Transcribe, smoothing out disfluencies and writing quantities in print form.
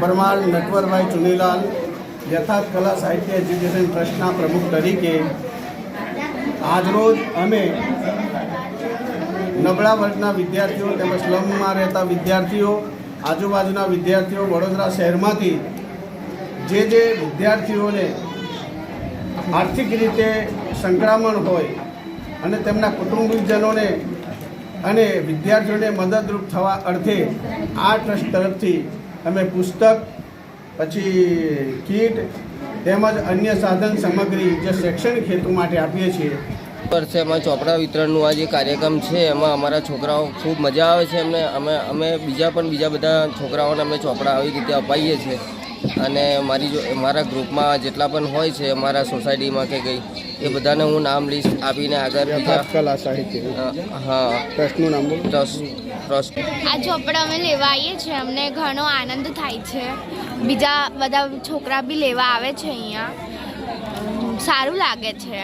પરમાર નટવરભાઈ ચુનીલાલ યથાર્થ કલા સાહિત્ય એજ્યુકેશન ટ્રસ્ટના પ્રમુખ તરીકે આજરોજ અમે નબળા વર્ગના વિદ્યાર્થીઓ તેમજ સ્લમમાં રહેતા વિદ્યાર્થીઓ, આજુબાજુના વિદ્યાર્થીઓ, વડોદરા શહેરમાંથી જે વિદ્યાર્થીઓને આર્થિક રીતે સંકળામણ હોય અને તેમના કુટુંબીજનોને અને વિદ્યાર્થીઓને મદદરૂપ થવા અર્થે આ ટ્રસ્ટ તરફથી અમે પુસ્તક, પછી કીટ તેમજ અન્ય સાધન સામગ્રી જે શૈક્ષણિક હેતુ માટે આપીએ છીએ। વર્ષે એમાં ચોપડા વિતરણનું આ જે કાર્યક્રમ છે એમાં અમારા છોકરાઓ ખૂબ મજા આવે છે એમને। અમે બીજા બધા છોકરાઓને અમે ચોપડા આવી રીતે અપાઈએ છીએ અને મારા ગ્રુપમાં જેટલા પણ હોય છે અમારા સોસાયટીમાં કે કંઈ એ બધાને હું નામ લિસ્ટ આપીને આગળ કલા સાહિત્ય ટ્રસ્ટનું નામ બોલો। ટ્રસ્ટ આ ચોપડા અમે લેવા આવીએ છીએ, અમને ઘણો આનંદ થાય છે। બીજા બધા છોકરા બી લેવા આવે છે, અહીંયા સારું લાગે છે।